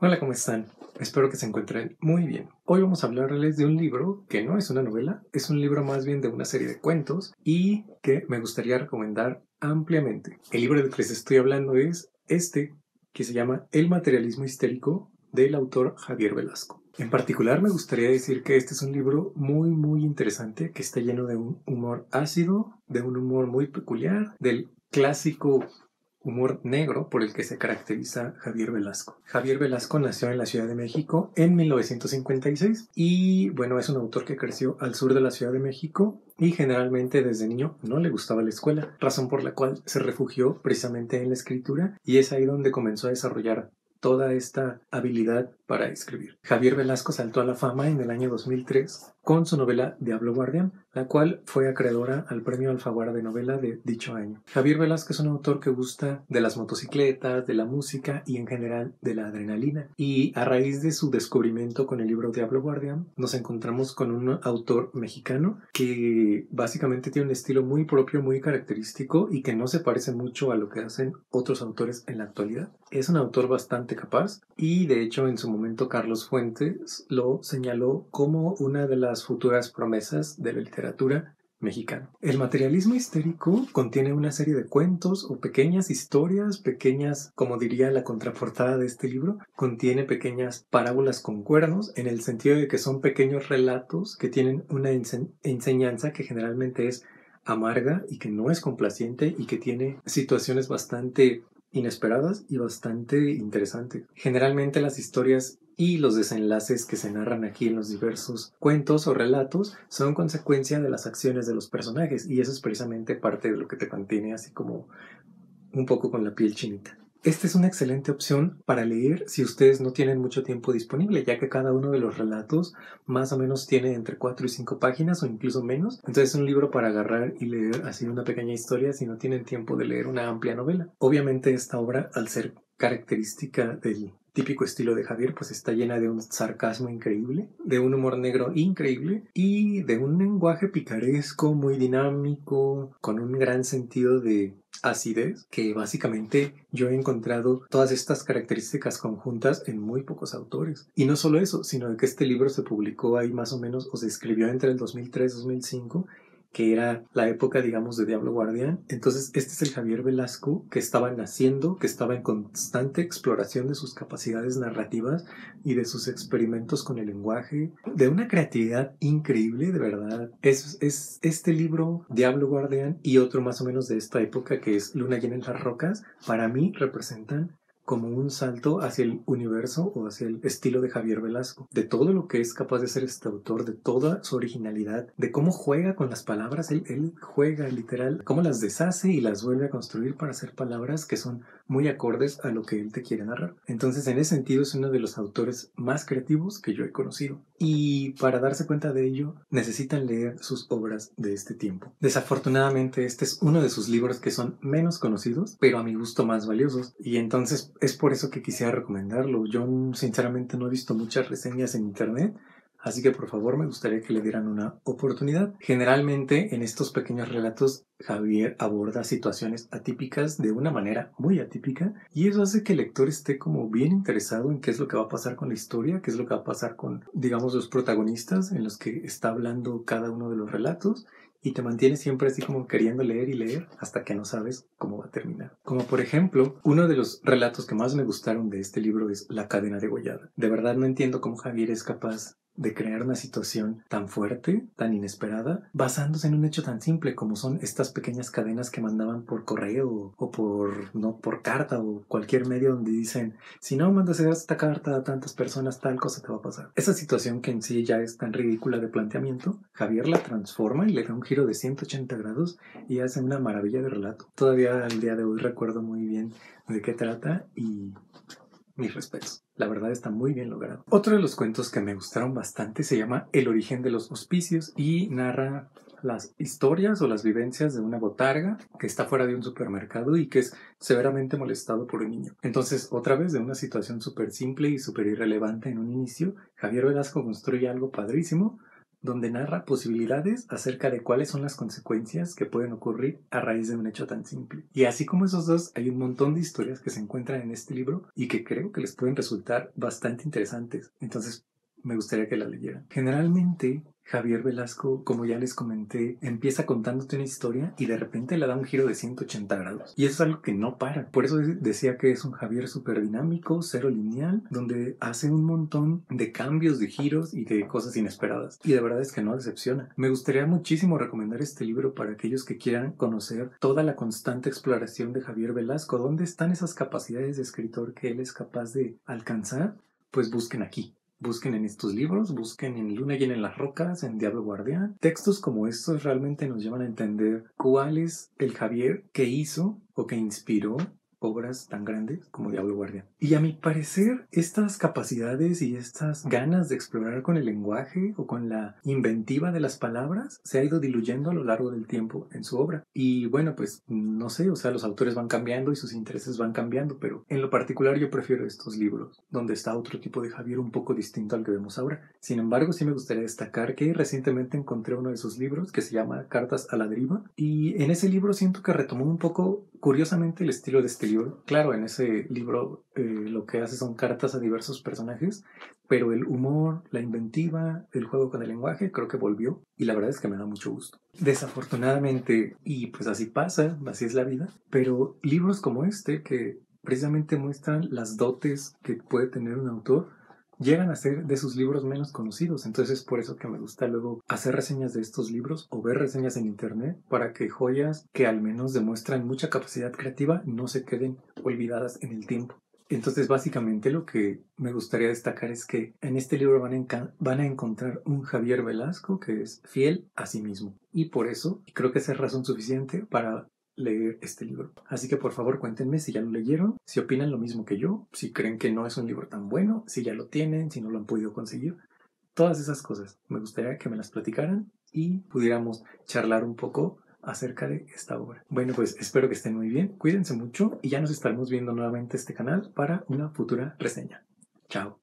Hola, ¿cómo están? Espero que se encuentren muy bien. Hoy vamos a hablarles de un libro que no es una novela, es un libro más bien de una serie de cuentos y que me gustaría recomendar ampliamente. El libro del que les estoy hablando es este, que se llama El materialismo histérico, del autor Javier Velasco. En particular me gustaría decir que este es un libro muy interesante, que está lleno de un humor ácido, de un humor muy peculiar, del clásico humor negro por el que se caracteriza Javier Velasco. Javier Velasco nació en la Ciudad de México en 1956 y bueno, es un autor que creció al sur de la Ciudad de México y generalmente desde niño no le gustaba la escuela, razón por la cual se refugió precisamente en la escritura y es ahí donde comenzó a desarrollar toda esta habilidad para escribir. Javier Velasco saltó a la fama en el año 2003 con su novela Diablo Guardián, la cual fue acreedora al premio Alfaguara de novela de dicho año. Javier Velasco es un autor que gusta de las motocicletas, de la música y en general de la adrenalina. Y a raíz de su descubrimiento con el libro Diablo Guardián, nos encontramos con un autor mexicano que básicamente tiene un estilo muy propio, muy característico y que no se parece mucho a lo que hacen otros autores en la actualidad. Es un autor bastante capaz y de hecho en su momento Carlos Fuentes lo señaló como una de las futuras promesas de la literatura mexicana. El materialismo histérico contiene una serie de cuentos o pequeñas historias, pequeñas, como diría la contraportada de este libro, contiene pequeñas parábolas con cuernos en el sentido de que son pequeños relatos que tienen una enseñanza que generalmente es amarga y que no es complaciente y que tiene situaciones bastante inesperadas y bastante interesantes. Generalmente las historias y los desenlaces que se narran aquí en los diversos cuentos o relatos son consecuencia de las acciones de los personajes y eso es precisamente parte de lo que te mantiene así como un poco con la piel chinita. Esta es una excelente opción para leer si ustedes no tienen mucho tiempo disponible, ya que cada uno de los relatos más o menos tiene entre 4 y 5 páginas o incluso menos. Entonces es un libro para agarrar y leer así una pequeña historia si no tienen tiempo de leer una amplia novela. Obviamente esta obra, al ser característica del típico estilo de Javier, pues está llena de un sarcasmo increíble, de un humor negro increíble y de un lenguaje picaresco muy dinámico, con un gran sentido de acidez, que básicamente yo he encontrado todas estas características conjuntas en muy pocos autores. Y no solo eso, sino que este libro se publicó ahí más o menos, o se escribió entre el 2003 y 2005, que era la época, digamos, de Diablo Guardián. Entonces, este es el Javier Velasco que estaba naciendo, que estaba en constante exploración de sus capacidades narrativas y de sus experimentos con el lenguaje, de una creatividad increíble, de verdad. Es este libro, Diablo Guardián, y otro más o menos de esta época, que es Luna llena en las rocas, para mí representan como un salto hacia el universo o hacia el estilo de Javier Velasco, de todo lo que es capaz de ser este autor, de toda su originalidad, de cómo juega con las palabras, él juega literal, cómo las deshace y las vuelve a construir para hacer palabras que son muy acordes a lo que él te quiere narrar. Entonces, en ese sentido, es uno de los autores más creativos que yo he conocido. Y para darse cuenta de ello, necesitan leer sus obras de este tiempo. Desafortunadamente, este es uno de sus libros que son menos conocidos, pero a mi gusto más valiosos. Y entonces es por eso que quisiera recomendarlo. Yo sinceramente no he visto muchas reseñas en internet, así que por favor me gustaría que le dieran una oportunidad. Generalmente en estos pequeños relatos Javier aborda situaciones atípicas de una manera muy atípica y eso hace que el lector esté como bien interesado en qué es lo que va a pasar con la historia, qué es lo que va a pasar con, digamos, los protagonistas en los que está hablando cada uno de los relatos y te mantiene siempre así como queriendo leer y leer hasta que no sabes cómo va a terminar. Como por ejemplo, uno de los relatos que más me gustaron de este libro es La cadena degollada. De verdad no entiendo cómo Javier es capaz de crear una situación tan fuerte, tan inesperada, basándose en un hecho tan simple como son estas pequeñas cadenas que mandaban por correo o por carta o cualquier medio donde dicen, si no mandas esta carta a tantas personas, tal cosa te va a pasar. Esa situación que en sí ya es tan ridícula de planteamiento, Javier la transforma y le da un giro de 180 grados y hace una maravilla de relato. Todavía al día de hoy recuerdo muy bien de qué trata y mis respetos. La verdad está muy bien logrado. Otro de los cuentos que me gustaron bastante se llama El origen de los hospicios y narra las historias o las vivencias de una botarga que está fuera de un supermercado y que es severamente molestado por un niño. Entonces, otra vez, de una situación súper simple y súper irrelevante en un inicio, Javier Velasco construye algo padrísimo donde narra posibilidades acerca de cuáles son las consecuencias que pueden ocurrir a raíz de un hecho tan simple. Y así como esos dos, hay un montón de historias que se encuentran en este libro y que creo que les pueden resultar bastante interesantes. Entonces, me gustaría que la leyeran. Generalmente, Javier Velasco, como ya les comenté, empieza contándote una historia y de repente le da un giro de 180 grados. Y eso es algo que no para. Por eso decía que es un Javier súper dinámico, cero lineal, donde hace un montón de cambios, de giros y de cosas inesperadas. Y de verdad es que no decepciona. Me gustaría muchísimo recomendar este libro para aquellos que quieran conocer toda la constante exploración de Javier Velasco. ¿Dónde están esas capacidades de escritor que él es capaz de alcanzar? Pues busquen aquí. Busquen en estos libros, busquen en Luna llena en las rocas, en Diablo Guardián. Textos como estos realmente nos llevan a entender cuál es el Javier que hizo o que inspiró obras tan grandes como Diablo Guardián. Y a mi parecer, estas capacidades y estas ganas de explorar con el lenguaje o con la inventiva de las palabras se ha ido diluyendo a lo largo del tiempo en su obra. Y bueno, pues no sé, o sea, los autores van cambiando y sus intereses van cambiando, pero en lo particular yo prefiero estos libros, donde está otro tipo de Javier un poco distinto al que vemos ahora. Sin embargo, sí me gustaría destacar que recientemente encontré uno de sus libros que se llama Cartas a la Deriva, y en ese libro siento que retomó un poco, curiosamente, el estilo de este libro. Claro, en ese libro lo que hace son cartas a diversos personajes, pero el humor, la inventiva, el juego con el lenguaje creo que volvió y la verdad es que me da mucho gusto. Desafortunadamente, y pues así pasa, así es la vida, pero libros como este que precisamente muestran las dotes que puede tener un autor llegan a ser de sus libros menos conocidos. Entonces es por eso que me gusta luego hacer reseñas de estos libros o ver reseñas en internet para que joyas que al menos demuestran mucha capacidad creativa no se queden olvidadas en el tiempo. Entonces básicamente lo que me gustaría destacar es que en este libro van a encontrar un Javier Velasco que es fiel a sí mismo. Y por eso creo que esa es razón suficiente para leer este libro. Así que por favor cuéntenme si ya lo leyeron, si opinan lo mismo que yo, si creen que no es un libro tan bueno, si ya lo tienen, si no lo han podido conseguir. Todas esas cosas me gustaría que me las platicaran y pudiéramos charlar un poco acerca de esta obra. Bueno, pues espero que estén muy bien, cuídense mucho y ya nos estaremos viendo nuevamente este canal para una futura reseña. Chao.